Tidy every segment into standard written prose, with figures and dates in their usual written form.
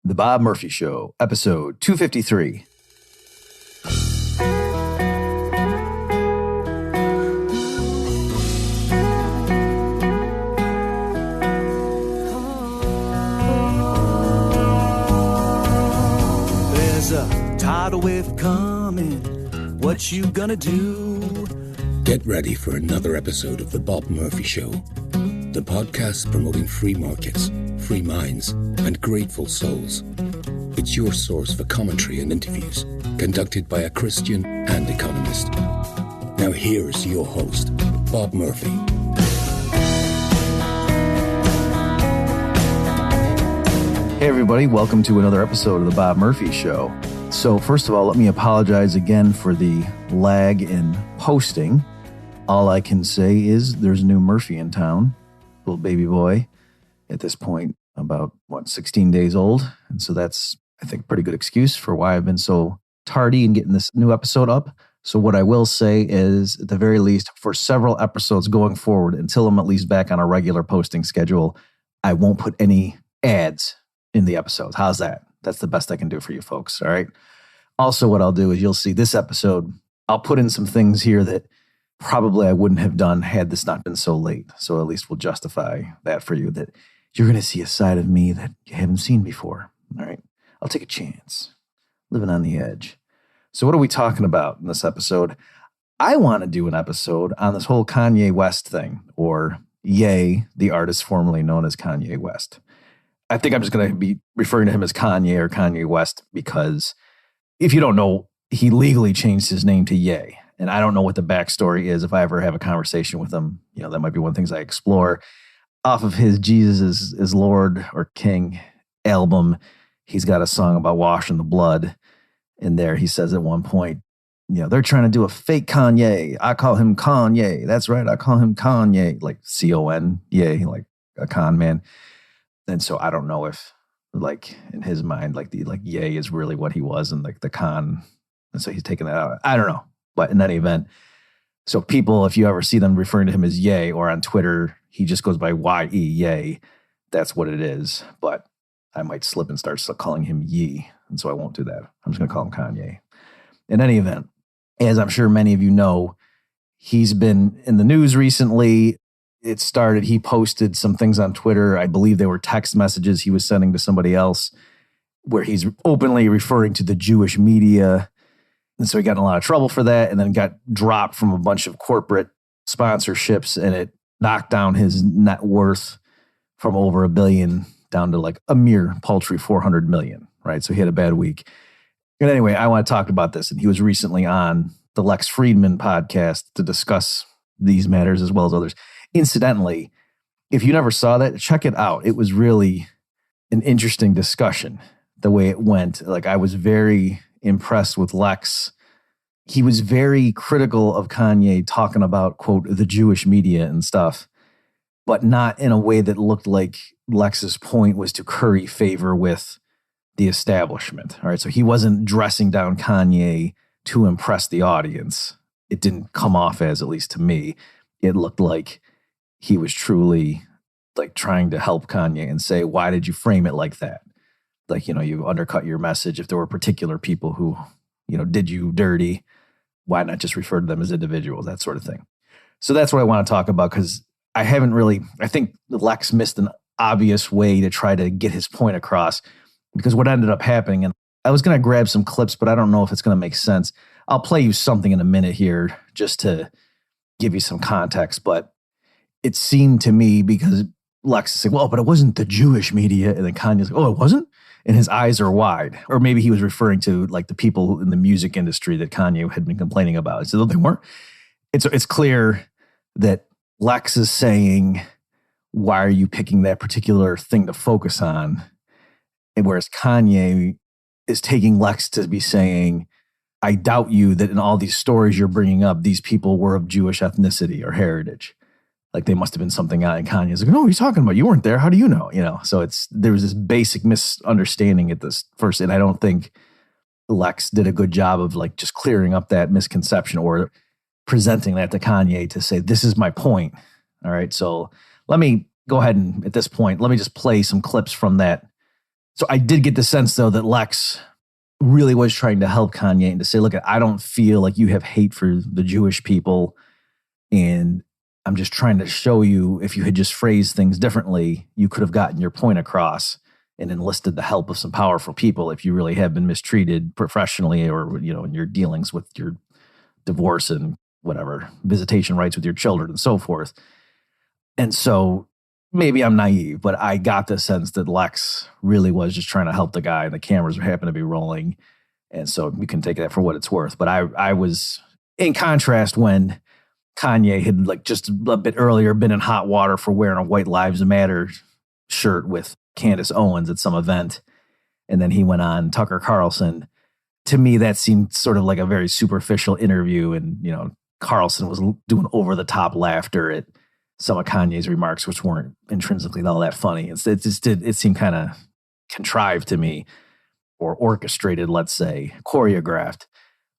The Bob Murphy Show, episode 253. There's a tidal wave coming. What you gonna do? Get ready for another episode of The Bob Murphy Show, the podcast promoting free markets, free minds, and grateful souls. It's your source for commentary and interviews conducted by a Christian and economist. Now here's your host, Bob Murphy. Hey everybody, welcome to another episode of The Bob Murphy Show. So first of all, let me apologize again for the lag in posting. All I can say is there's a new Murphy in town, little baby boy, at this point about, 16 days old. And so that's, I think, a pretty good excuse for why I've been so tardy in getting this new episode up. So what I will say is, at the very least, for several episodes going forward, until I'm at least back on a regular posting schedule, I won't put any ads in the episodes. How's that? That's the best I can do for you folks, all right? Also, what I'll do is you'll see this episode, I'll put in some things here that probably I wouldn't have done had this not been so late. So at least we'll justify that for you, that you're going to see a side of me that you haven't seen before, all right? I'll take a chance, living on the edge. So what are we talking about in this episode? I want to do an episode on this whole Kanye West thing, or Ye, the artist formerly known as Kanye West. I think I'm just going to be referring to him as Kanye or Kanye West because if you don't know, he legally changed his name to Ye. And I don't know what the backstory is. If I ever have a conversation with him, that might be one of the things I explore. Off of his Jesus is Lord or King album, he's got a song about washing the blood. In there, he says at one point, they're trying to do a fake Kanye. I call him Kanye. That's right. I call him Kanye, like C-O-N-Ye, like a con man. And so I don't know if, like, in his mind, Ye is really what he was, and like the con. And so he's taking that out. I don't know. But in any event, so people, if you ever see them referring to him as Ye, or on Twitter, he just goes by Y-E, Ye. That's what it is. But I might slip and start calling him Ye. And so I won't do that. I'm just going to call him Kanye. In any event, as I'm sure many of you know, he's been in the news recently. He posted some things on Twitter. I believe they were text messages he was sending to somebody else where he's openly referring to the Jewish media. And so he got in a lot of trouble for that, and then got dropped from a bunch of corporate sponsorships, and it knocked down his net worth from over $1 billion down to like a mere paltry 400 million, right? So he had a bad week. And anyway, I want to talk about this. And he was recently on the Lex Friedman podcast to discuss these matters as well as others. Incidentally, if you never saw that, check it out. It was really an interesting discussion, the way it went. Like, I was very impressed with Lex. He was very critical of Kanye talking about, quote, the Jewish media and stuff, but not in a way that looked like Lex's point was to curry favor with the establishment. All right. So he wasn't dressing down Kanye to impress the audience. It didn't come off as, at least to me, it looked like he was truly like trying to help Kanye and say, why did you frame it like that? Like, you undercut your message. If there were particular people who, did you dirty, why not just refer to them as individuals, that sort of thing. So that's what I want to talk about, because I think Lex missed an obvious way to try to get his point across, because what ended up happening, and I was going to grab some clips, but I don't know if it's going to make sense. I'll play you something in a minute here just to give you some context, but it seemed to me, because Lex is saying, well, but it wasn't the Jewish media, and then Kanye's like, oh, it wasn't? And his eyes are wide. Or maybe he was referring to like the people in the music industry that Kanye had been complaining about. He said, no, they weren't. It's clear that Lex is saying, why are you picking that particular thing to focus on? And whereas Kanye is taking Lex to be saying, I doubt you that in all these stories you're bringing up, these people were of Jewish ethnicity or heritage. Like, they must have been something out. And Kanye's like, no, what are you talking about? You weren't there. How do you know? So there was this basic misunderstanding at this first. And I don't think Lex did a good job of like just clearing up that misconception or presenting that to Kanye to say, this is my point. All right. So let me go ahead and at this point, let me just play some clips from that So I did get the sense, though, that Lex really was trying to help Kanye and to say, look, I don't feel like you have hate for the Jewish people. And I'm just trying to show you, if you had just phrased things differently, you could have gotten your point across and enlisted the help of some powerful people if you really have been mistreated professionally or, in your dealings with your divorce and whatever, visitation rights with your children and so forth. And so maybe I'm naive, but I got the sense that Lex really was just trying to help the guy, and the cameras happened to be rolling. And so you can take that for what it's worth. But I was, in contrast, when Kanye had just a bit earlier been in hot water for wearing a White Lives Matter shirt with Candace Owens at some event. And then he went on Tucker Carlson. To me, that seemed sort of like a very superficial interview. And, Carlson was doing over the top laughter at some of Kanye's remarks, which weren't intrinsically all that funny. It seemed kind of contrived to me, or orchestrated, let's say, choreographed.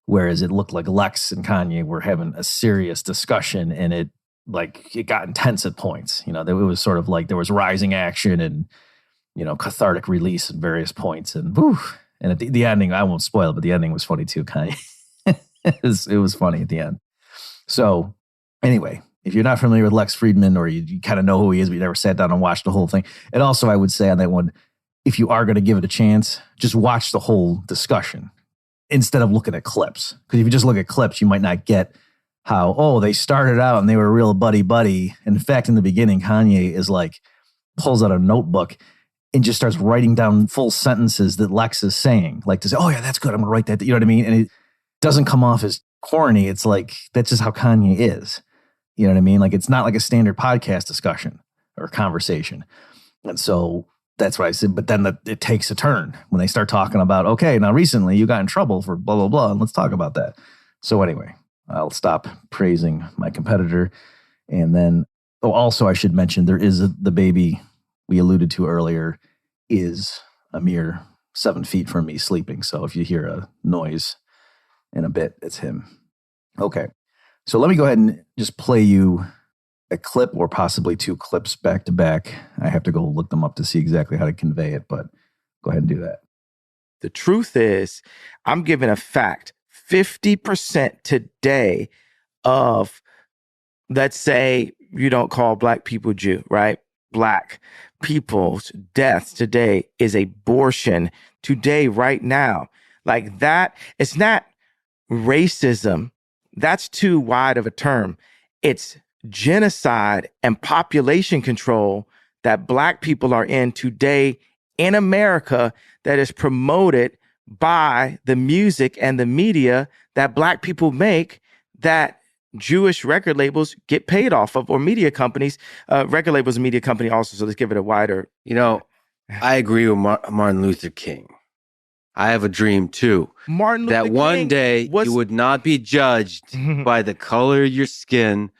Whereas it looked like Lex and Kanye were having a serious discussion, and it got intense at points. It was sort of like there was rising action and, cathartic release at various points. And whew, and at the ending, I won't spoil it, but the ending was funny too, Kanye. it was funny at the end. So anyway, if you're not familiar with Lex Friedman, or you kind of know who he is, but you never sat down and watched the whole thing. And also, I would say on that one, if you are going to give it a chance, just watch the whole discussion instead of looking at clips. Because if you just look at clips, you might not get how, they started out and they were real buddy-buddy. In fact, in the beginning, Kanye is pulls out a notebook and just starts writing down full sentences that Lex is saying. To say, oh yeah, that's good, I'm going to write that. You know what I mean? And it doesn't come off as corny. It's that's just how Kanye is. You know what I mean? It's not like a standard podcast discussion or conversation. And so that's what I said. But then it takes a turn when they start talking about, okay, now recently you got in trouble for blah, blah, blah. And let's talk about that. So anyway, I'll stop praising my competitor. And then, also I should mention, there is the baby we alluded to earlier is a mere 7 feet from me sleeping. So if you hear a noise in a bit, it's him. Okay. So let me go ahead and just play you a clip, or possibly 2 clips back to back. I have to go look them up to see exactly how to convey it, but go ahead and do that. The truth is, I'm giving a fact. 50% today of, let's say you don't call Black people Jew, right? Black people's deaths today is abortion today, right now. That, it's not racism. That's too wide of a term. It's genocide and population control that Black people are in today in America, that is promoted by the music and the media that Black people make, that Jewish record labels get paid off of, or media companies. Record labels and media company also, so let's give it a wider. I agree with Martin Luther King. I have a dream too. Martin Luther that one King day you would not be judged by the color of your skin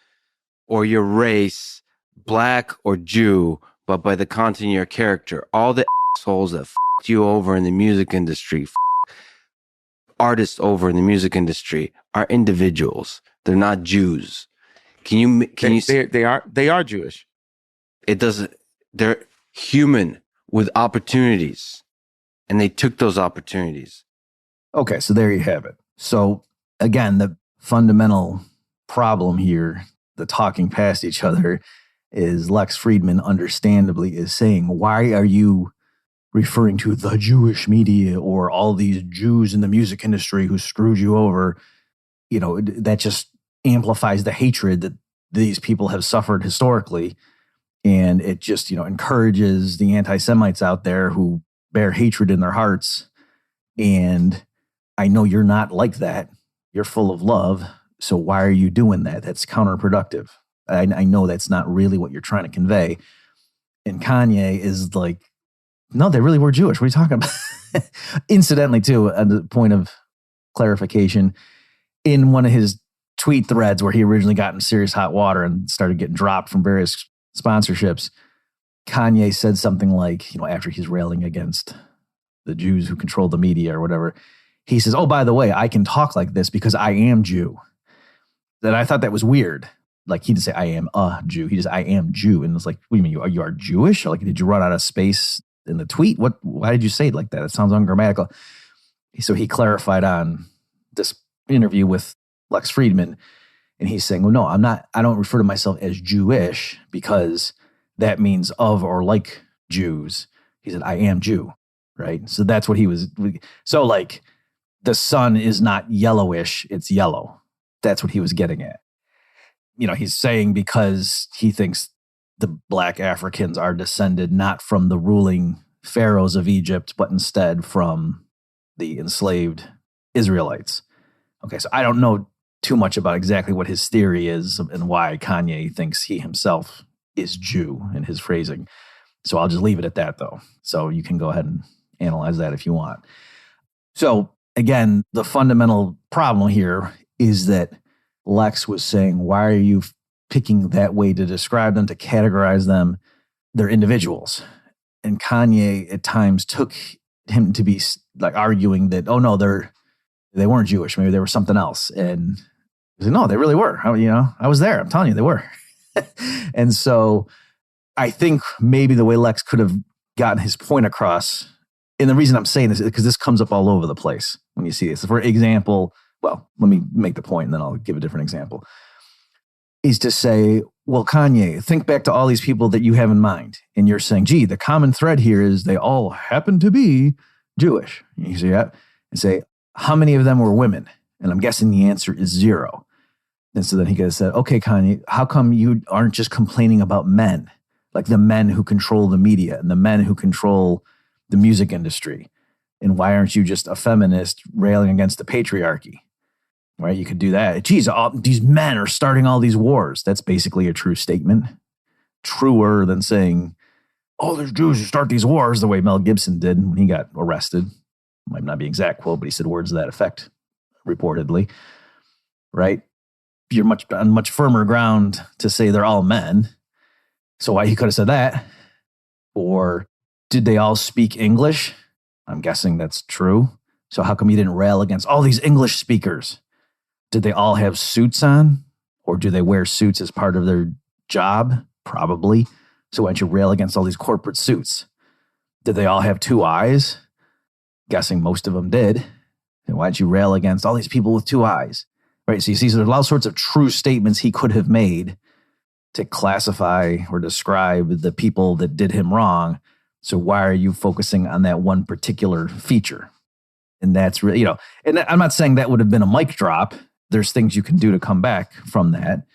or your race, Black or Jew, but by the content of your character. All the assholes that f***ed you over in the music industry, artists over in the music industry, are individuals. They're not Jews. They are Jewish. It doesn't. They're human with opportunities. And they took those opportunities. Okay, so there you have it. So again, the fundamental problem here, the talking past each other, is Lex Friedman understandably is saying, why are you referring to the Jewish media or all these Jews in the music industry who screwed you over? That just amplifies the hatred that these people have suffered historically. And it just, encourages the anti-Semites out there who bear hatred in their hearts. And I know you're not like that. You're full of love. So why are you doing that? That's counterproductive. I know that's not really what you're trying to convey. And Kanye is no, they really were Jewish. What are you talking about? Incidentally, too, at the point of clarification, in one of his tweet threads where he originally got in serious hot water and started getting dropped from various sponsorships, Kanye said something like, after he's railing against the Jews who control the media or whatever, he says, oh, by the way, I can talk like this because I am Jew. And I thought that was weird. He didn't say I am a Jew. He just, I am Jew. And it's what do you mean? You are Jewish? Did you run out of space in the tweet? Why did you say it like that? It sounds ungrammatical. So he clarified on this interview with Lex Friedman, and he's saying, well, no, I don't refer to myself as Jewish because that means of or like Jews. He said, I am Jew, right? So that's what he was. So like the sun is not yellowish, it's yellow. That's what he was getting at. He's saying because he thinks the black Africans are descended not from the ruling pharaohs of Egypt, but instead from the enslaved Israelites. Okay, so I don't know too much about exactly what his theory is and why Kanye thinks he himself is Jew in his phrasing. So I'll just leave it at that, though. So you can go ahead and analyze that if you want. So again, the fundamental problem here is that Lex was saying, why are you picking that way to describe them, to categorize them? They're individuals. And Kanye at times took him to be like arguing that, oh no, they weren't Jewish. Maybe they were something else. And he said, no, they really were. I was there. I'm telling you, they were. And so I think maybe the way Lex could have gotten his point across, and the reason I'm saying this is because this comes up all over the place when you see this. For example, well, let me make the point and then I'll give a different example, is to say, well, Kanye, think back to all these people that you have in mind. And you're saying, gee, the common thread here is they all happen to be Jewish. You see that? And say, how many of them were women? And I'm guessing the answer is 0. And so then he could have said, okay, Kanye, how come you aren't just complaining about men? Like the men who control the media and the men who control the music industry. And why aren't you just a feminist railing against the patriarchy? Right? You could do that. Geez, these men are starting all these wars. That's basically a true statement. Truer than saying, oh, there's Jews who start these wars the way Mel Gibson did when he got arrested. Might not be exact quote, but he said words to that effect, reportedly. Right? You're on much firmer ground to say they're all men. So why he could have said that? Or did they all speak English? I'm guessing that's true. So how come you didn't rail against all these English speakers? Did they all have suits on? Or do they wear suits as part of their job? Probably. So why don't you rail against all these corporate suits? Did they all have 2 eyes? Guessing most of them did. And why don't you rail against all these people with 2 eyes? Right? So you see, so there's all sorts of true statements he could have made to classify or describe the people that did him wrong. So why are you focusing on that one particular feature? And that's really, and I'm not saying that would have been a mic drop. There's things you can do to come back from that.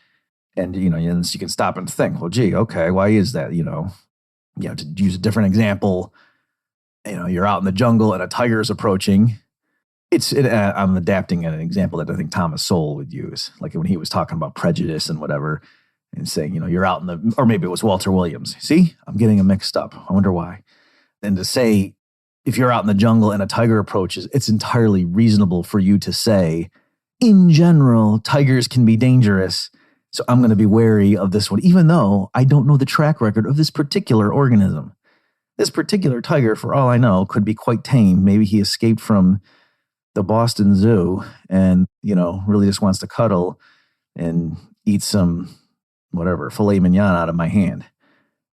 And, you can stop and think, well, gee, okay, why is that? To use a different example, you're out in the jungle and a tiger is approaching. I'm adapting an example that I think Thomas Sowell would use, like when he was talking about prejudice and whatever, and saying, you're out in or maybe it was Walter Williams. See, I'm getting them mixed up. I wonder why. And to say, if you're out in the jungle and a tiger approaches, it's entirely reasonable for you to say, in general, tigers can be dangerous. So I'm going to be wary of this one, even though I don't know the track record of this particular organism. This particular tiger, for all I know, could be quite tame. Maybe he escaped from the Boston Zoo and, really just wants to cuddle and eat some, filet mignon out of my hand.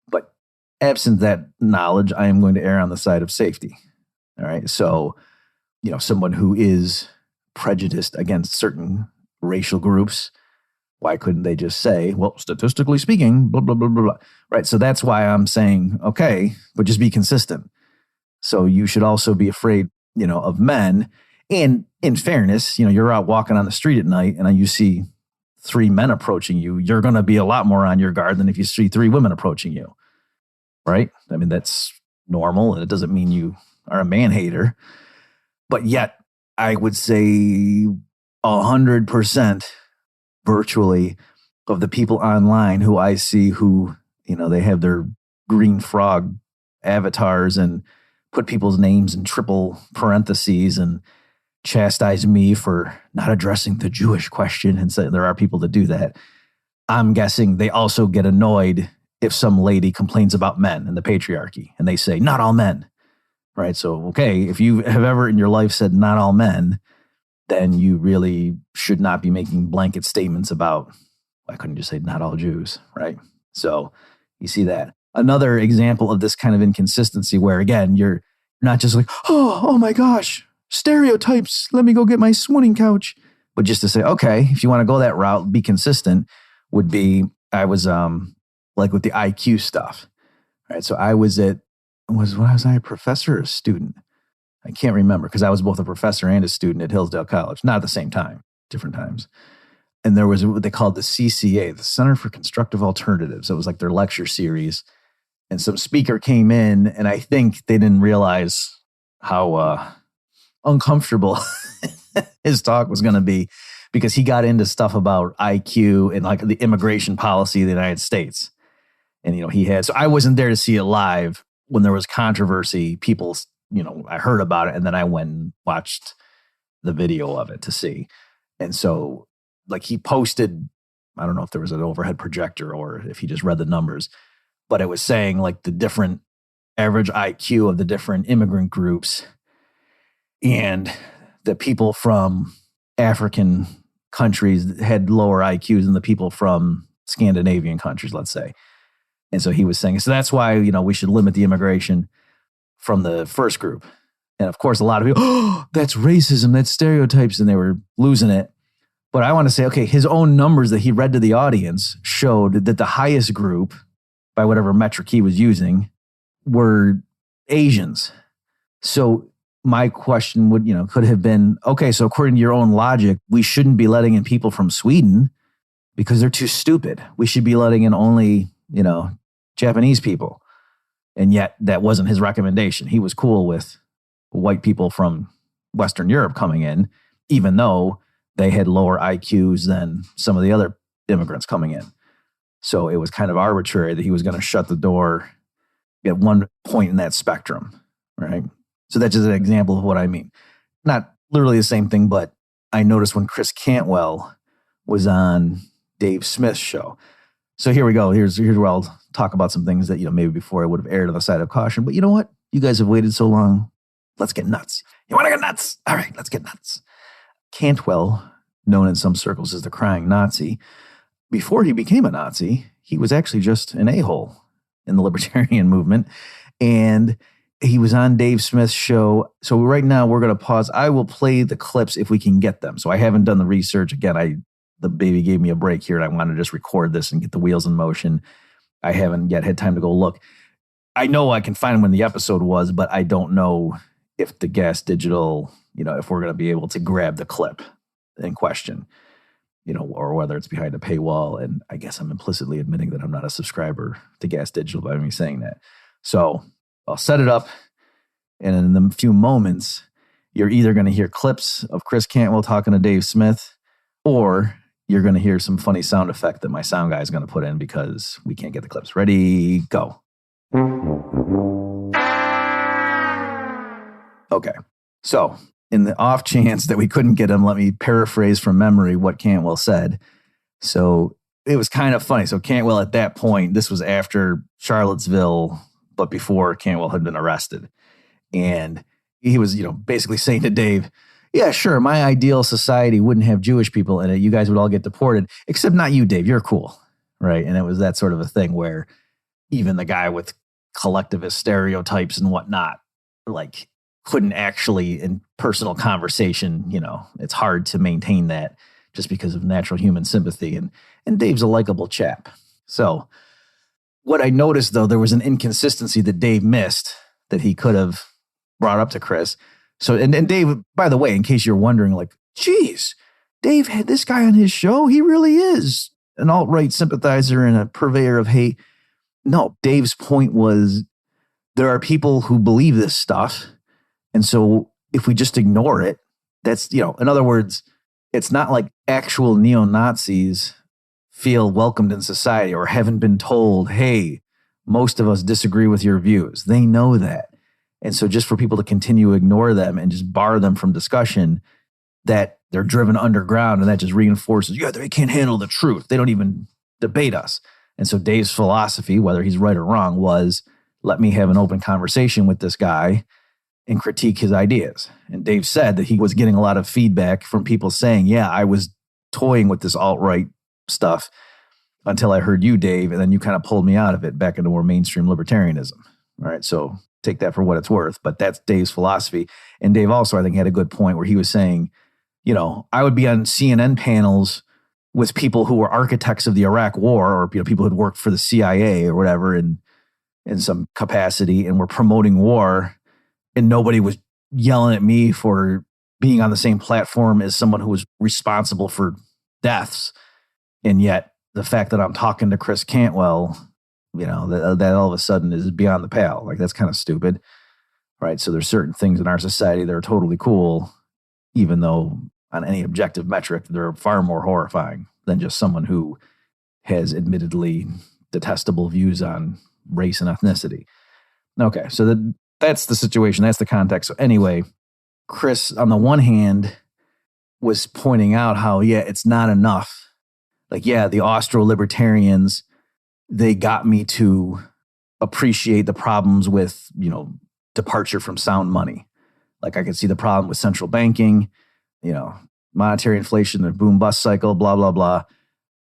But absent that knowledge, I am going to err on the side of safety. All right. So, someone who is prejudiced against certain racial groups, why couldn't they just say, well, statistically speaking, blah, blah, blah, blah, blah. Right. So that's why I'm saying, okay, but just be consistent. So you should also be afraid, of men. And in fairness, you're out walking on the street at night and you see 3 men approaching you, you're going to be a lot more on your guard than if you see 3 women approaching you. Right? I mean, that's normal. And it doesn't mean you are a man hater. But yet, I would say 100% virtually of the people online who I see who, they have their green frog avatars and put people's names in triple parentheses and chastise me for not addressing the Jewish question. And so there are people that do that. I'm guessing they also get annoyed if some lady complains about men and the patriarchy and they say, not all men. Right. So, okay, if you have ever in your life said not all men, then you really should not be making blanket statements about, why couldn't you say not all Jews? Right. So you see that. another example of this kind of inconsistency where, again, you're not just like, oh my gosh, stereotypes, let me go get my swooning couch. But just to say, okay, if you want to go that route, be consistent, would be, I was like with the IQ stuff. Right. So I was was I a professor or a student? I can't remember because I was both a professor and a student at Hillsdale College, not at the same time, different times. And there was what they called the CCA, the Center for Constructive Alternatives. It was like their lecture series. And some speaker came in, and I think they didn't realize how uncomfortable his talk was going to be, because he got into stuff about IQ and like the immigration policy of the United States. And, so I wasn't there to see it live when there was controversy. People, I heard about it, and then I went and watched the video of it to see. And so like he posted, I don't know if there was an overhead projector or if he just read the numbers, but it was saying like the different average IQ of the different immigrant groups, and the people from African countries had lower IQs than the people from Scandinavian countries, let's say. And so he was saying, so that's why, we should limit the immigration from the first group. And of course, a lot of people, oh, that's racism, that's stereotypes, and they were losing it. But I want to say, okay, his own numbers that he read to the audience showed that the highest group, by whatever metric he was using, were Asians. So my question would, could have been, okay, so according to your own logic, we shouldn't be letting in people from Sweden because they're too stupid. We should be letting in only, Japanese people. And yet that wasn't his recommendation. He was cool with white people from Western Europe coming in, even though they had lower IQs than some of the other immigrants coming in. So it was kind of arbitrary that he was going to shut the door at one point in that spectrum, right? So that's just an example of what I mean. Not literally the same thing, but I noticed when Chris Cantwell was on Dave Smith's show. So here we go. Here's where I'll talk about some things that, maybe before I would have erred on the side of caution. But you know what? You guys have waited so long. Let's get nuts. You want to get nuts? All right, let's get nuts. Cantwell, known in some circles as the crying Nazi, before he became a Nazi, he was actually just an a-hole in the libertarian movement. And he was on Dave Smith's show. So right now we're going to pause. I will play the clips if we can get them. So I haven't done the research. Again, the baby gave me a break here, and I want to just record this and get the wheels in motion. I haven't yet had time to go look. I know I can find when the episode was, but I don't know if the Gas Digital, if we're going to be able to grab the clip in question, or whether it's behind a paywall. And I guess I'm implicitly admitting that I'm not a subscriber to Gas Digital by me saying that. So I'll set it up, and in a few moments, you're either going to hear clips of Chris Cantwell talking to Dave Smith, or you're going to hear some funny sound effect that my sound guy is going to put in because we can't get the clips. Ready, go. Okay. So in the off chance that we couldn't get him, let me paraphrase from memory what Cantwell said. So it was kind of funny. So Cantwell at that point, this was after Charlottesville, but before Cantwell had been arrested. And he was, basically saying to Dave, yeah, sure, my ideal society wouldn't have Jewish people in it. You guys would all get deported, except not you, Dave. You're cool, right? And it was that sort of a thing where even the guy with collectivist stereotypes and whatnot, like, couldn't actually, in personal conversation, it's hard to maintain that just because of natural human sympathy. And Dave's a likable chap. So what I noticed, though, there was an inconsistency that Dave missed that he could have brought up to Chris. So, and Dave, by the way, in case you're wondering, like, geez, Dave had this guy on his show. He really is an alt-right sympathizer and a purveyor of hate. No, Dave's point was there are people who believe this stuff. And so if we just ignore it, that's, in other words, it's not like actual neo-Nazis feel welcomed in society or haven't been told, hey, most of us disagree with your views. They know that. And so just for people to continue to ignore them and just bar them from discussion, that they're driven underground, and that just reinforces, yeah, they can't handle the truth. They don't even debate us. And so Dave's philosophy, whether he's right or wrong, was let me have an open conversation with this guy and critique his ideas. And Dave said that he was getting a lot of feedback from people saying, yeah, I was toying with this alt-right stuff until I heard you, Dave, and then you kind of pulled me out of it back into more mainstream libertarianism. All right, so take that for what it's worth, but that's Dave's philosophy. And Dave also, I think, had a good point where he was saying, you know, I would be on CNN panels with people who were architects of the Iraq War, or, you know, people who had worked for the CIA or whatever in some capacity, and were promoting war, and nobody was yelling at me for being on the same platform as someone who was responsible for deaths. And yet the fact that I'm talking to Chris Cantwell, you know, that all of a sudden is beyond the pale. Like, that's kind of stupid, right? So there's certain things in our society that are totally cool, even though on any objective metric, they're far more horrifying than just someone who has admittedly detestable views on race and ethnicity. Okay, so that's the situation. That's the context. So anyway, Chris, on the one hand, was pointing out how, yeah, it's not enough. Like, yeah, the Austro-libertarians, they got me to appreciate the problems with, you know, departure from sound money. Like, I could see the problem with central banking, you know, monetary inflation, the boom bust cycle, blah, blah, blah.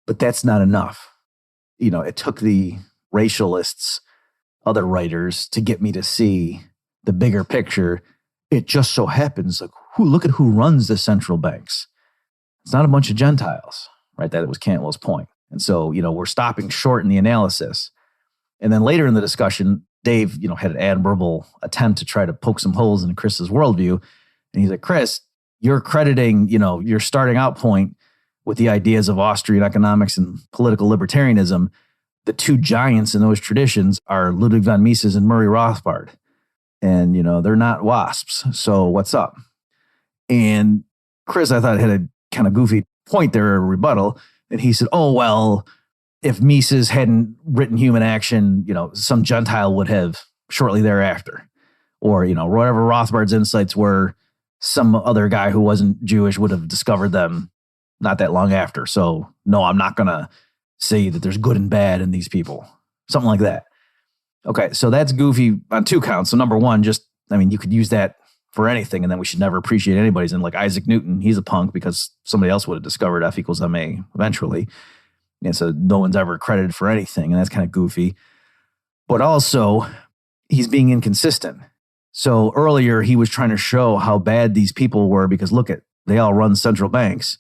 But that's not enough. You know, it took the racialists, other writers, to get me to see the bigger picture. It just so happens, like, look at who runs the central banks. It's not a bunch of Gentiles, right? That was Cantwell's point. And so, you know, we're stopping short in the analysis. And then later in the discussion, Dave, you know, had an admirable attempt to try to poke some holes in Chris's worldview. And he's like, Chris, you're crediting, you know, your starting out point with the ideas of Austrian economics and political libertarianism. The two giants in those traditions are Ludwig von Mises and Murray Rothbard. And, you know, they're not WASPs. So what's up? And Chris, I thought, had a kind of goofy point there, a rebuttal. And he said, oh, well, if Mises hadn't written Human Action, you know, some Gentile would have shortly thereafter. Or, you know, whatever Rothbard's insights were, some other guy who wasn't Jewish would have discovered them not that long after. So, no, I'm not going to say that there's good and bad in these people. Something like that. Okay, so that's goofy on two counts. So number one, just, I mean, you could use that for anything, and then we should never appreciate anybody's. And like Isaac Newton, he's a punk because somebody else would have discovered F equals MA eventually. And so no one's ever credited for anything, and that's kind of goofy. But also, he's being inconsistent. So earlier, he was trying to show how bad these people were because look at, they all run central banks.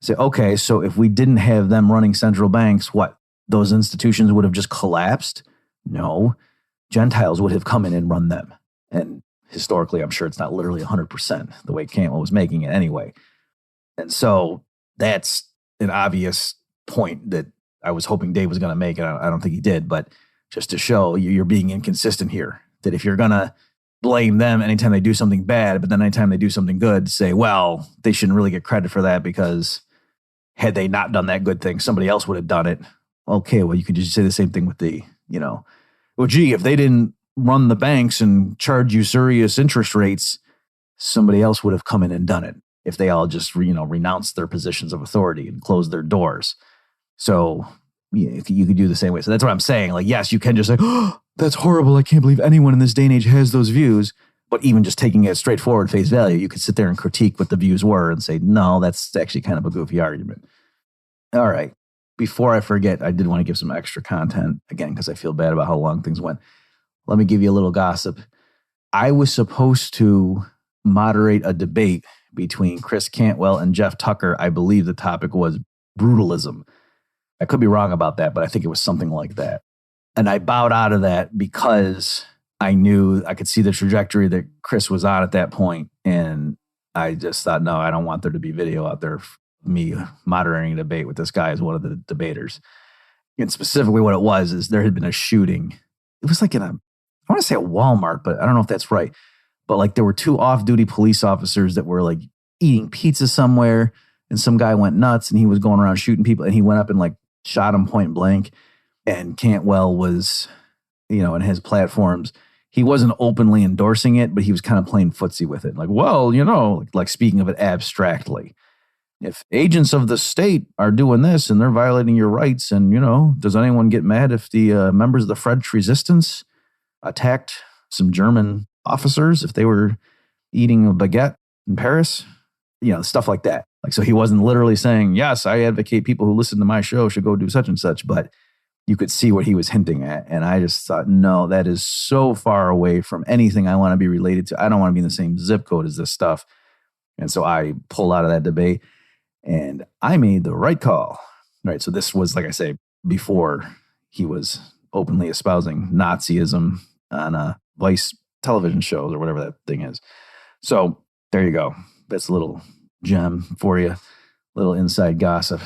Say, okay, so if we didn't have them running central banks, what? Those institutions would have just collapsed? No. Gentiles would have come in and run them. And historically, I'm sure it's not literally 100% the way Cantwell was making it anyway. And so that's an obvious point that I was hoping Dave was going to make, and I don't think he did, but just to show you're being inconsistent here, that if you're going to blame them anytime they do something bad, but then anytime they do something good, say, well, they shouldn't really get credit for that because had they not done that good thing, somebody else would have done it. Okay, well, you could just say the same thing with the, you know, well, gee, if they didn't run the banks and charge usurious interest rates, somebody else would have come in and done it if they all just, you know, renounced their positions of authority and closed their doors. So yeah, you could do the same way. So that's what I'm saying. Like, yes, you can just say, oh, that's horrible. I can't believe anyone in this day and age has those views. But even just taking it straightforward face value, you could sit there and critique what the views were and say, no, that's actually kind of a goofy argument. All right. Before I forget, I did want to give some extra content, again, because I feel bad about how long things went. Let me give you a little gossip. I was supposed to moderate a debate between Chris Cantwell and Jeff Tucker. I believe the topic was brutalism. I could be wrong about that, but I think it was something like that. And I bowed out of that because I knew I could see the trajectory that Chris was on at that point. And I just thought, no, I don't want there to be video out there of me moderating a debate with this guy as one of the debaters. And specifically what it was is there had been a shooting. It was like I want to say a Walmart, but I don't know if that's right. But like there were two off-duty police officers that were like eating pizza somewhere, and some guy went nuts and he was going around shooting people, and he went up and like shot him point blank. And Cantwell was, you know, in his platforms, he wasn't openly endorsing it, but he was kind of playing footsie with it. Like, well, you know, like speaking of it abstractly. If agents of the state are doing this and they're violating your rights, and, you know, does anyone get mad if the members of the French resistance attacked some German officers if they were eating a baguette in Paris? You know, stuff like that. Like, so he wasn't literally saying, yes, I advocate people who listen to my show should go do such and such, but you could see what he was hinting at. And I just thought, no, that is so far away from anything I want to be related to. I don't want to be in the same zip code as this stuff. And so I pulled out of that debate and I made the right call. Right. So this was, like I say, before he was openly espousing Nazism on Vice television shows or whatever that thing is. So there you go. That's a little gem for you, little inside gossip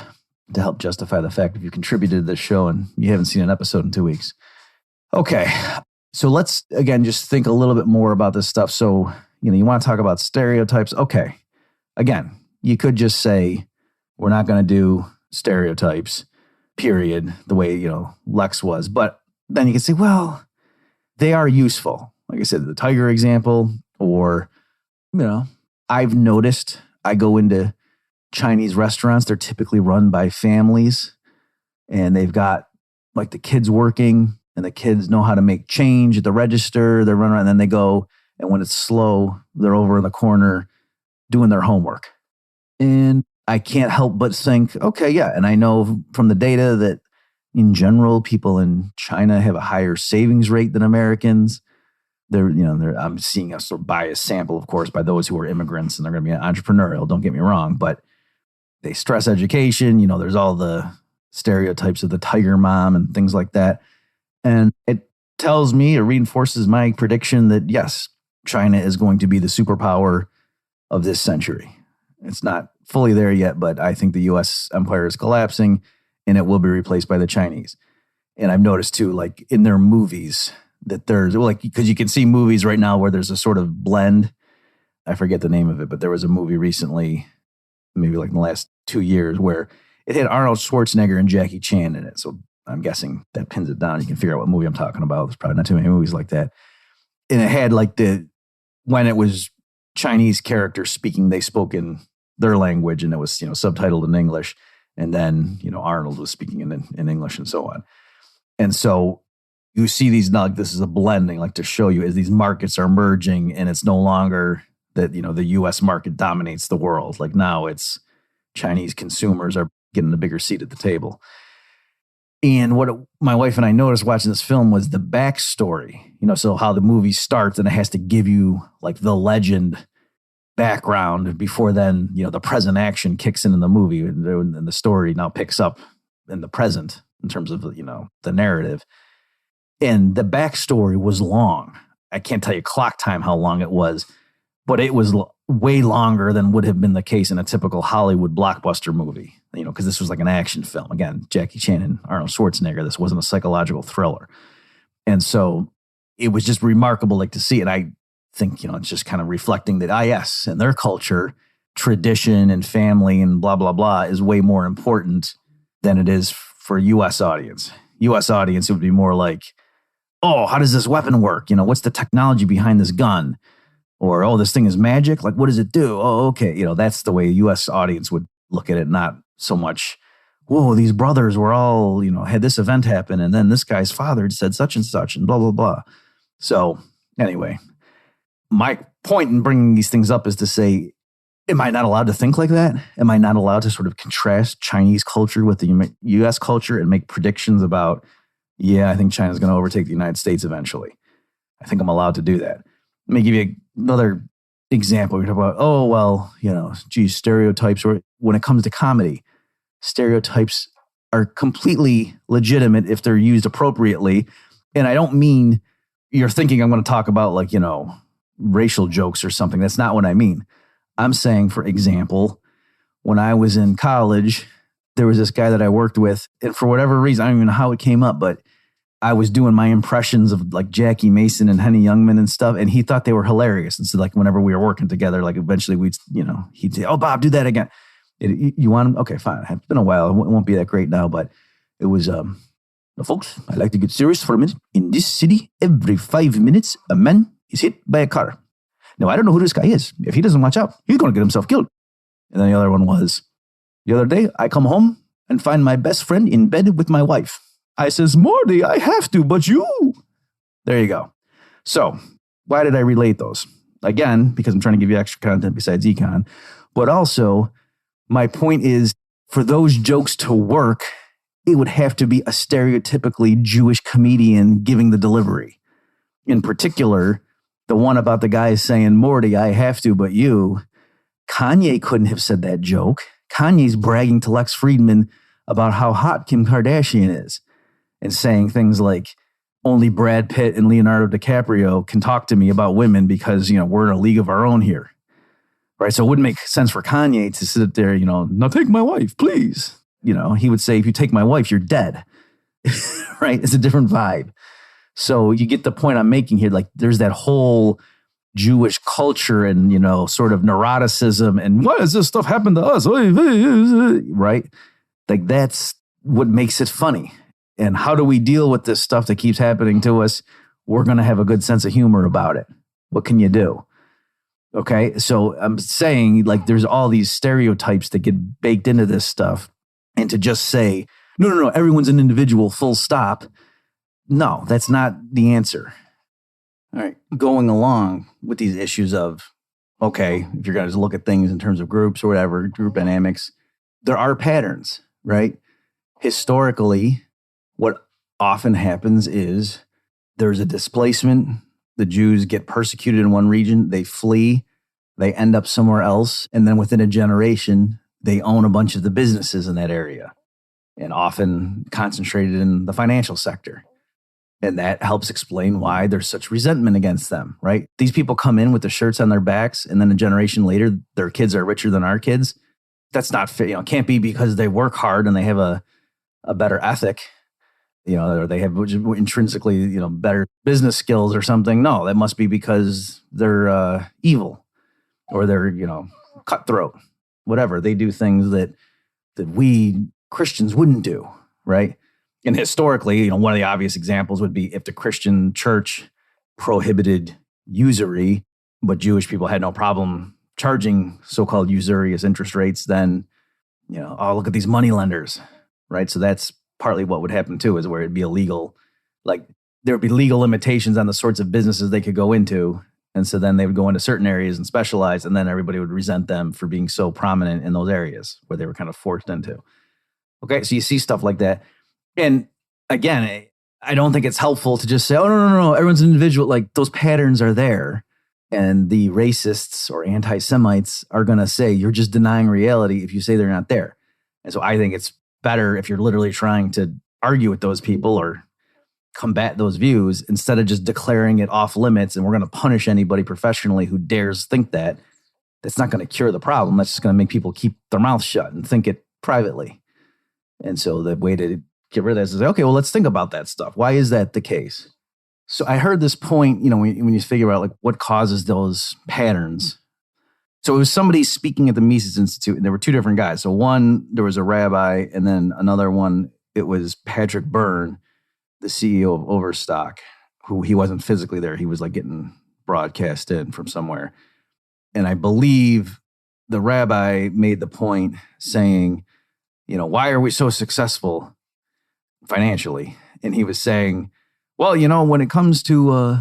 to help justify the fact if you contributed to this show and you haven't seen an episode in 2 weeks. Okay. So let's, again, just think a little bit more about this stuff. So, you want to talk about stereotypes. Okay. Again, you could just say, we're not going to do stereotypes, period, the way, Lex was. But then you can say, well, they are useful. Like I said, the tiger example, or, I've noticed I go into Chinese restaurants. They're typically run by families and they've got like the kids working and the kids know how to make change at the register. They're running around and then they go, and when it's slow, they're over in the corner doing their homework. And I can't help but think, okay, yeah. And I know from the data that in general, people in China have a higher savings rate than Americans. I'm seeing a sort of biased sample, of course, by those who are immigrants and they're going to be entrepreneurial. Don't get me wrong, but they stress education. There's all the stereotypes of the tiger mom and things like that. And it tells me, it reinforces my prediction that yes, China is going to be the superpower of this century. It's not fully there yet, but I think the U.S. empire is collapsing and it will be replaced by the Chinese. And I've noticed too, like in their movies, that there's because you can see movies right now where there's a sort of blend. I forget the name of it, but there was a movie recently, maybe like in the last 2 years, where it had Arnold Schwarzenegger and Jackie Chan in it. So I'm guessing that pins it down. You can figure out what movie I'm talking about. There's probably not too many movies like that. And it had like when it was Chinese characters speaking, they spoke in their language and it was, subtitled in English. And then, Arnold was speaking in English and so on. And so you see these, like this is a blending, like to show you as these markets are merging and it's no longer that, the US market dominates the world. Like now it's Chinese consumers are getting a bigger seat at the table. And what my wife and I noticed watching this film was the backstory, so how the movie starts and it has to give you like the legend background before then, the present action kicks in the movie and the story now picks up in the present in terms of, the narrative. And the backstory was long. I can't tell you clock time how long it was, but it was way longer than would have been the case in a typical Hollywood blockbuster movie, because this was like an action film. Again, Jackie Chan and Arnold Schwarzenegger. This wasn't a psychological thriller. And so it was just remarkable to see it. I think, it's just kind of reflecting that, yes, in their culture, tradition and family and blah, blah, blah is way more important than it is for U.S. audience. U.S. audience, it would be more like, oh, how does this weapon work? What's the technology behind this gun? Or, oh, this thing is magic? Like, what does it do? Oh, okay. That's the way a U.S. audience would look at it, not so much, whoa, these brothers were all, had this event happen, and then this guy's father said such and such, and blah, blah, blah. So, anyway, my point in bringing these things up is to say, am I not allowed to think like that? Am I not allowed to sort of contrast Chinese culture with the U.S. culture and make predictions about, I think China's going to overtake the United States eventually. I think I'm allowed to do that. Let me give you another example. We talk about, stereotypes, or when it comes to comedy, stereotypes are completely legitimate if they're used appropriately. And I don't mean you're thinking I'm going to talk about racial jokes or something. That's not what I mean. I'm saying, for example, when I was in college, there was this guy that I worked with, and for whatever reason, I don't even know how it came up, but I was doing my impressions of like Jackie Mason and Henny Youngman and stuff, and he thought they were hilarious. And so whenever we were working together, eventually he'd say, "Oh, Bob, do that again." You want him? Okay, fine. It's been a while. It won't be that great now, but it was, folks, I'd like to get serious for a minute. In this city, every 5 minutes, a man is hit by a car. Now, I don't know who this guy is. If he doesn't watch out, he's going to get himself killed. And then the other one was, the other day, I come home and find my best friend in bed with my wife. I says, Morty, I have to, but you. There you go. So why did I relate those? Again, because I'm trying to give you extra content besides econ, but also My point is, for those jokes to work, it would have to be a stereotypically Jewish comedian giving the delivery. In particular, the one about the guy saying, Morty, I have to, but you. Kanye couldn't have said that joke. Kanye's bragging to Lex Friedman about how hot Kim Kardashian is and saying things like, only Brad Pitt and Leonardo DiCaprio can talk to me about women because, we're in a league of our own here. Right. So it wouldn't make sense for Kanye to sit there, now take my wife, please. He would say, if you take my wife, you're dead. Right. It's a different vibe. So you get the point I'm making here. Like there's that whole Jewish culture and, sort of neuroticism and why does this stuff happen to us? Right. Like that's what makes it funny. And how do we deal with this stuff that keeps happening to us? We're going to have a good sense of humor about it. What can you do? Okay. So I'm saying like there's all these stereotypes that get baked into this stuff. And to just say, no, everyone's an individual, full stop. No, that's not the answer. All right. Going along with these issues of, okay, if you're going to look at things in terms of groups or whatever, group dynamics, there are patterns, right? Historically, what often happens is there's a displacement. The Jews get persecuted in one region. They flee. They end up somewhere else. And then within a generation, they own a bunch of the businesses in that area and often concentrated in the financial sector. And that helps explain why there's such resentment against them, right? These people come in with the shirts on their backs, and then a generation later, their kids are richer than our kids. That's not fit. It can't be because they work hard and they have a better ethic, or they have intrinsically, better business skills or something. No, that must be because they're evil or they're, cutthroat, whatever. They do things that we Christians wouldn't do, right? And historically, one of the obvious examples would be if the Christian church prohibited usury, but Jewish people had no problem charging so-called usurious interest rates, then, look at these money lenders, right? So that's partly what would happen too, is where it'd be illegal. Like there would be legal limitations on the sorts of businesses they could go into. And so then they would go into certain areas and specialize, and then everybody would resent them for being so prominent in those areas where they were kind of forced into. Okay, so you see stuff like that. And again, I don't think it's helpful to just say, oh, no, everyone's an individual. Like those patterns are there. And the racists or anti-Semites are going to say, you're just denying reality if you say they're not there. And so I think it's better if you're literally trying to argue with those people or combat those views instead of just declaring it off limits and we're going to punish anybody professionally who dares think that. That's not going to cure the problem. That's just going to make people keep their mouths shut and think it privately. And so the way to get rid of that is to say, okay, well, let's think about that stuff. Why is that the case? So I heard this point, when you figure out like what causes those patterns. So it was somebody speaking at the Mises Institute, and there were two different guys. So one, there was a rabbi, and then another one, it was Patrick Byrne, the CEO of Overstock, who he wasn't physically there. He was like getting broadcast in from somewhere. And I believe the rabbi made the point saying, why are we so successful financially? And he was saying, well, when it comes to,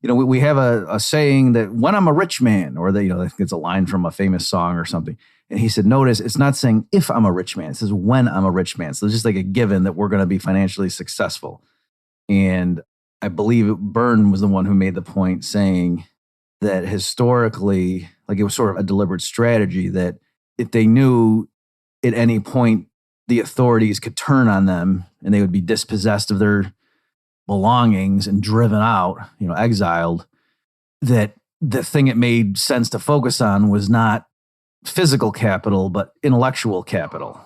we have a saying that when I'm a rich man, or that, it's a line from a famous song or something. And he said, notice it's not saying if I'm a rich man, it says when I'm a rich man. So it's just like a given that we're going to be financially successful. And I believe Byrne was the one who made the point saying that historically, like it was sort of a deliberate strategy that if they knew at any point the authorities could turn on them and they would be dispossessed of their belongings and driven out, exiled, that the thing it made sense to focus on was not physical capital, but intellectual capital,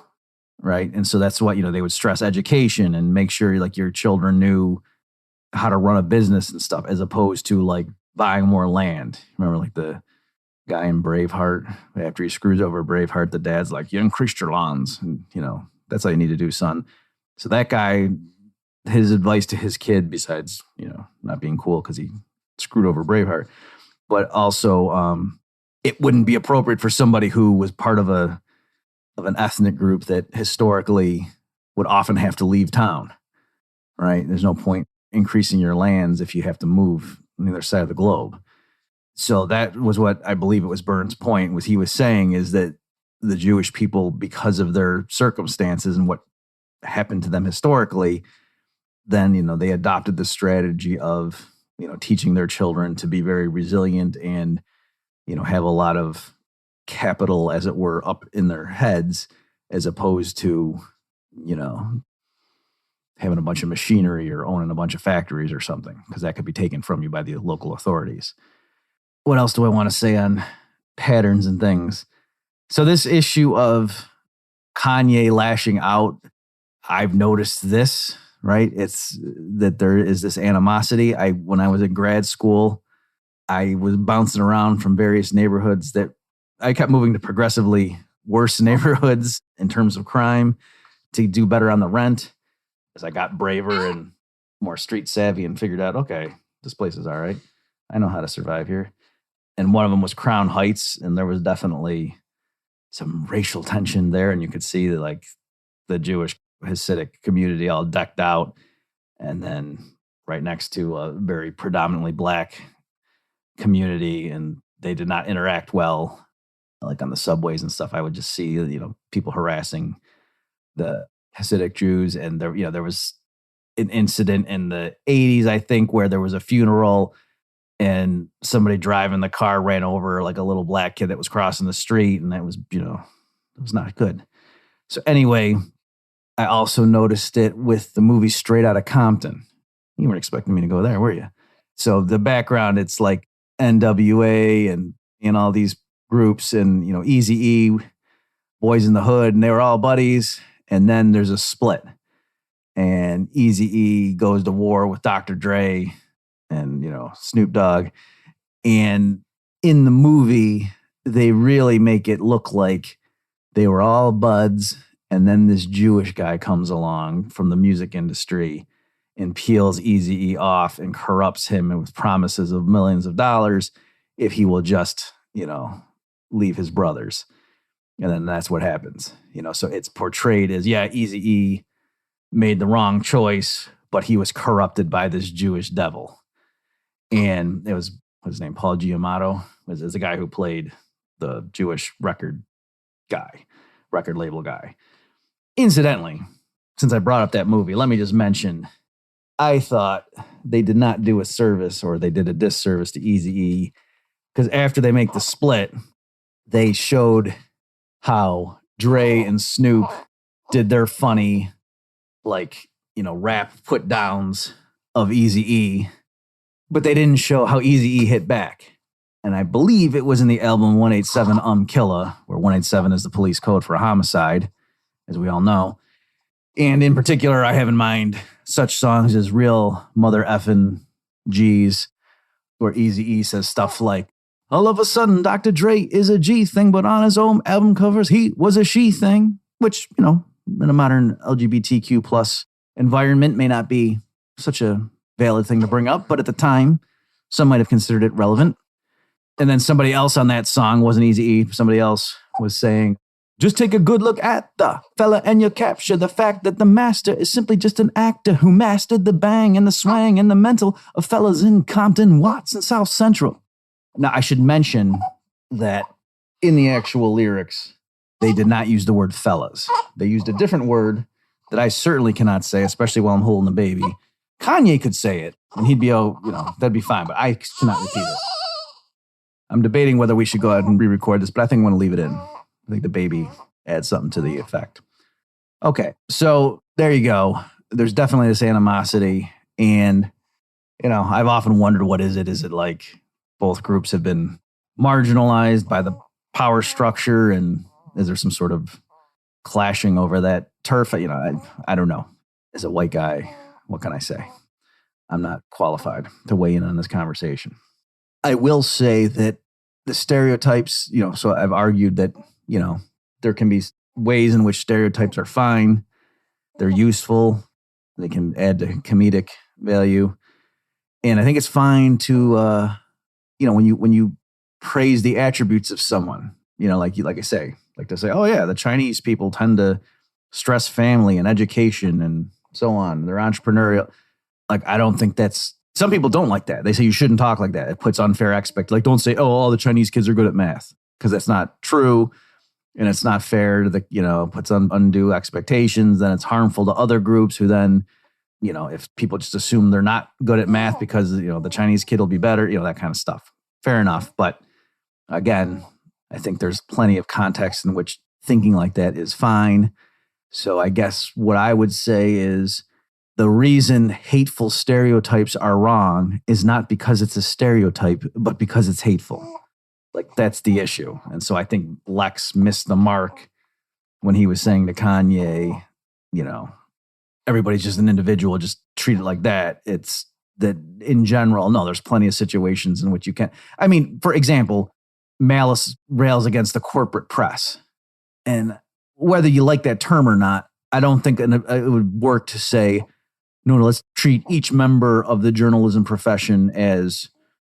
right? And so that's what, they would stress education and make sure like your children knew how to run a business and stuff, as opposed to like buying more land. Remember like the guy in Braveheart, after he screws over Braveheart, the dad's like, you increased your lawns, and that's all you need to do, son. So that guy, his advice to his kid, besides, not being cool because he screwed over Braveheart, but also it wouldn't be appropriate for somebody who was part of an ethnic group that historically would often have to leave town, right? There's no point increasing your lands if you have to move on the other side of the globe. So that was what I believe it was Byrne's point, was he was saying is that the Jewish people, because of their circumstances and what happened to them historically, then, they adopted the strategy of, teaching their children to be very resilient and, have a lot of capital, as it were, up in their heads, as opposed to, having a bunch of machinery or owning a bunch of factories or something, because that could be taken from you by the local authorities. What else do I want to say on patterns and things? So this issue of Kanye lashing out, I've noticed this, right? It's that there is this animosity. When I was in grad school, I was bouncing around from various neighborhoods that I kept moving to progressively worse neighborhoods in terms of crime to do better on the rent, as I got braver and more street savvy and figured out, okay, this place is all right. I know how to survive here. And one of them was Crown Heights, and there was definitely some racial tension there, and you could see that, like, the Jewish Hasidic community all decked out, and then right next to a very predominantly black community, and they did not interact well. Like on the subways and stuff, I would just see, people harassing the Hasidic Jews, and there was an incident in the 80s, I think, where there was a funeral and somebody driving the car ran over like a little black kid that was crossing the street, and that was, it was not good. So anyway, I also noticed it with the movie Straight Outta Compton. You weren't expecting me to go there, were you? So the background, it's like NWA and all these groups, and, Eazy-E, Boys in the Hood, and they were all buddies. And then there's a split, and Eazy-E goes to war with Dr. Dre and, Snoop Dogg. And in the movie, they really make it look like they were all buds. And then this Jewish guy comes along from the music industry and peels Eazy-E off and corrupts him with promises of millions of dollars if he will just, leave his brothers. And then that's what happens. So it's portrayed as, Eazy-E made the wrong choice, but he was corrupted by this Jewish devil. And it was, what's his name? Paul Giamatti was the guy who played the Jewish record label guy. Incidentally, since I brought up that movie, let me just mention, I thought they did not do a service, or they did a disservice to Eazy-E, because after they make the split, they showed how Dre and Snoop did their funny, rap put downs of Eazy-E, but they didn't show how Eazy-E hit back. And I believe it was in the album 187 Killa, where 187 is the police code for a homicide, as we all know. And in particular, I have in mind such songs as Real Mother Effin' G's, where Eazy-E says stuff like, all of a sudden, Dr. Dre is a G thing, but on his own album covers, he was a she thing, which, in a modern LGBTQ plus environment may not be such a valid thing to bring up, but at the time, some might have considered it relevant. And then somebody else on that song, wasn't Eazy-E, somebody else was saying, just take a good look at the fella and you'll capture the fact that the master is simply just an actor who mastered the bang and the swang and the mental of fellas in Compton, Watts, and South Central. Now, I should mention that in the actual lyrics, they did not use the word fellas. They used a different word that I certainly cannot say, especially while I'm holding the baby. Kanye could say it, and he'd be, that'd be fine, but I cannot repeat it. I'm debating whether we should go ahead and re-record this, but I think I want to leave it in. I think the baby adds something to the effect. Okay, so there you go. There's definitely this animosity, and, I've often wondered, what is it? Is it like both groups have been marginalized by the power structure, and is there some sort of clashing over that turf? I don't know. As a white guy, what can I say? I'm not qualified to weigh in on this conversation. I will say that the stereotypes, so I've argued that, there can be ways in which stereotypes are fine. They're useful. They can add to comedic value. And I think it's fine to, when you praise the attributes of someone, like I say, like to say, oh yeah, the Chinese people tend to stress family and education and so on. They're entrepreneurial. Like, I don't think some people don't like that. They say you shouldn't talk like that. It puts unfair don't say, oh, all the Chinese kids are good at math, because that's not true. and it's not fair to the, puts on undue expectations, then it's harmful to other groups who then, if people just assume they're not good at math because, the Chinese kid will be better, that kind of stuff. Fair enough. But again, I think there's plenty of context in which thinking like that is fine. So I guess what I would say is the reason hateful stereotypes are wrong is not because it's a stereotype, but because it's hateful. Like, that's the issue. And so I think Lex missed the mark when he was saying to Kanye, everybody's just an individual, just treat it like that. It's that in general, no, there's plenty of situations in which you can. I mean, for example, Malice rails against the corporate press. And whether you like that term or not, I don't think it would work to say, no, let's treat each member of the journalism profession as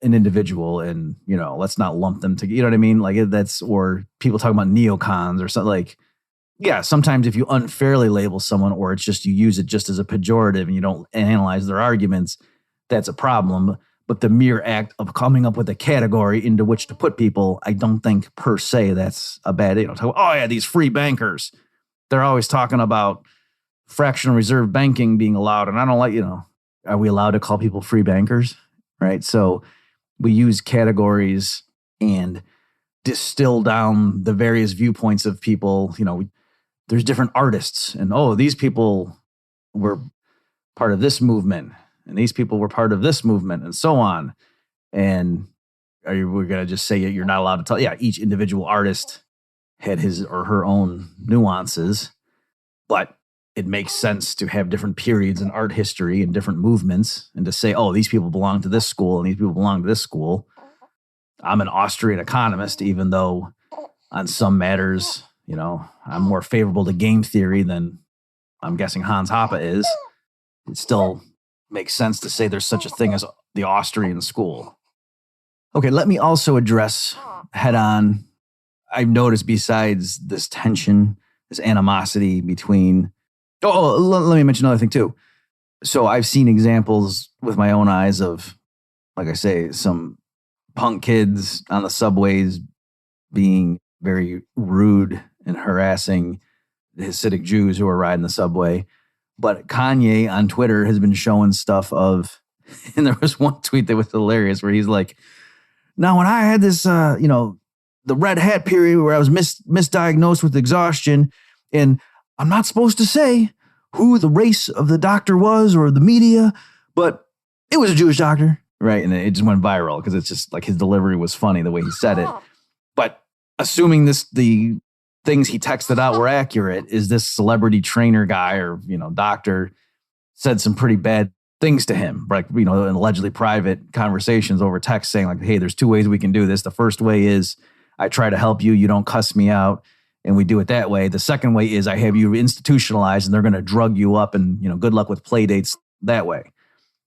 an individual and, let's not lump them together. You know what I mean? Like or people talking about neocons or something like, yeah, sometimes if you unfairly label someone or it's just you use it just as a pejorative and you don't analyze their arguments, that's a problem. But the mere act of coming up with a category into which to put people, I don't think per se that's a bad, these free bankers. They're always talking about fractional reserve banking being allowed. And I don't like, are we allowed to call people free bankers? Right. So we use categories and distill down the various viewpoints of people. There's different artists and, these people were part of this movement and these people were part of this movement and so on. And we're going to just say you're not allowed to tell. Yeah, each individual artist had his or her own nuances, but it makes sense to have different periods in art history and different movements and to say, these people belong to this school and these people belong to this school. I'm an Austrian economist, even though on some matters, I'm more favorable to game theory than I'm guessing Hans Hoppe is. It still makes sense to say there's such a thing as the Austrian school. Okay, let me also address head on. I've noticed besides this tension, this animosity between, let me mention another thing too. So I've seen examples with my own eyes of, like I say, some punk kids on the subways being very rude and harassing the Hasidic Jews who are riding the subway. But Kanye on Twitter has been showing stuff of, and there was one tweet that was hilarious where he's like, now when I had this, the red hat period where I was misdiagnosed with exhaustion, and I'm not supposed to say who the race of the doctor was or the media, but it was a Jewish doctor, right? And it just went viral because it's just like his delivery was funny the way he said it. But assuming the things he texted out were accurate, is this celebrity trainer guy or, doctor said some pretty bad things to him, like, in allegedly private conversations over text saying like, hey, there's two ways we can do this. The first way is I try to help you. You don't cuss me out. And we do it that way. The second way is I have you institutionalized and they're going to drug you up and, good luck with play dates that way.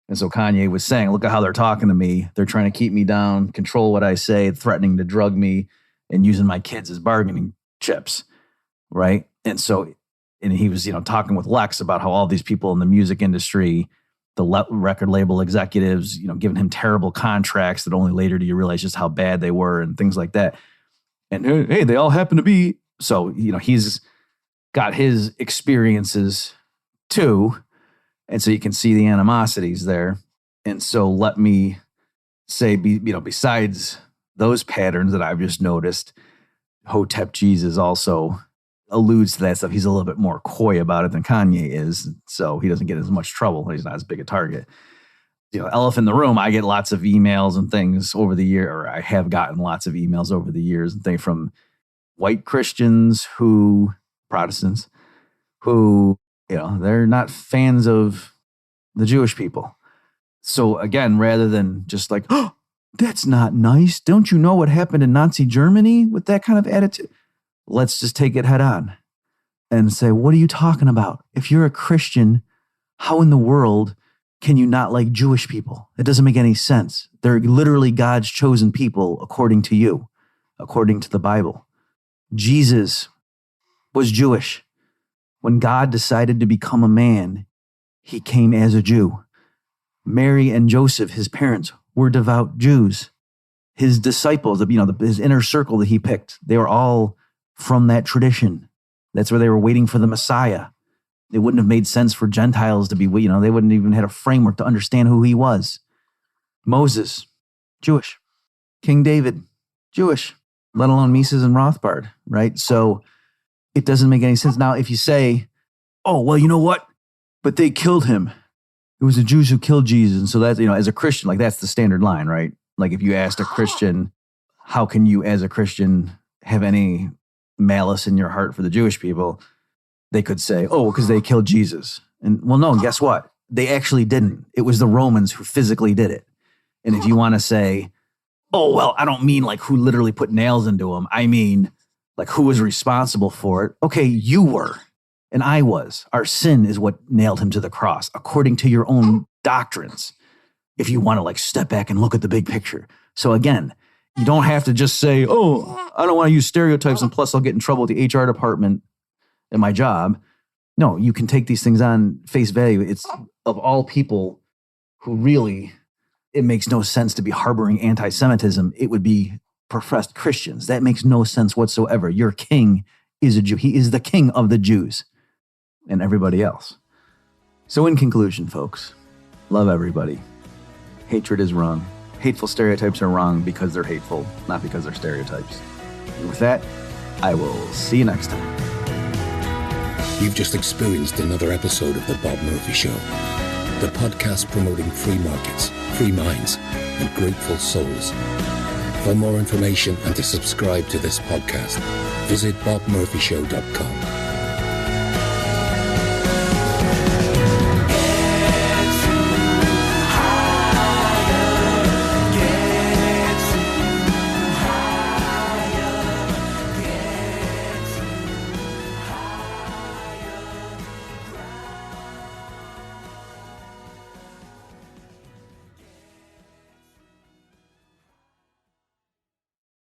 And so Kanye was saying, look at how they're talking to me. They're trying to keep me down, control what I say, threatening to drug me and using my kids as bargaining chips. Right. And so, and he was, talking with Lex about how all these people in the music industry, the record label executives, giving him terrible contracts that only later do you realize just how bad they were and things like that. And hey, they all happen to be. So, he's got his experiences too. And so you can see the animosities there. And so let me say, besides those patterns that I've just noticed, Hotep Jesus also alludes to that stuff. He's a little bit more coy about it than Kanye is. So he doesn't get as much trouble. He's not as big a target. Elephant in the room, I get lots of emails and things over the year, or I have gotten lots of emails over the years and things from white Christians Protestants who, they're not fans of the Jewish people. So again, rather than just like, oh, that's not nice. Don't you know what happened in Nazi Germany with that kind of attitude? Let's just take it head on and say, what are you talking about? If you're a Christian, how in the world can you not like Jewish people? It doesn't make any sense. They're literally God's chosen people according to you, according to the Bible. Jesus was Jewish. When God decided to become a man, he came as a Jew. Mary and Joseph, his parents, were devout Jews. His disciples, his inner circle that he picked, they were all from that tradition. That's where they were waiting for the Messiah. It wouldn't have made sense for Gentiles to be, they wouldn't even had a framework to understand who he was. Moses, Jewish. King David, Jewish, let alone Mises and Rothbard, right? So it doesn't make any sense. Now, if you say, oh, well, you know what? But they killed him. It was the Jews who killed Jesus. And so that's, as a Christian, like that's the standard line, right? Like if you asked a Christian, how can you as a Christian have any malice in your heart for the Jewish people? They could say, oh, because they killed Jesus. And well, no, guess what? They actually didn't. It was the Romans who physically did it. And if you want to say, oh, well, I don't mean like who literally put nails into him. I mean like who was responsible for it. Okay, you were and I was. Our sin is what nailed him to the cross, according to your own doctrines, if you want to like step back and look at the big picture. So again, you don't have to just say, oh, I don't want to use stereotypes and plus I'll get in trouble with the HR department at my job. No, you can take these things on face value. It's of all people who really, it makes no sense to be harboring anti-Semitism. It would be professed Christians. That makes no sense whatsoever. Your king is a Jew. He is the king of the Jews and everybody else. So in conclusion, folks, love everybody. Hatred is wrong. Hateful stereotypes are wrong because they're hateful, not because they're stereotypes. And with that, I will see you next time. You've just experienced another episode of The Bob Murphy Show, the podcast promoting free markets, free minds, and grateful souls. For more information and to subscribe to this podcast, visit bobmurphyshow.com.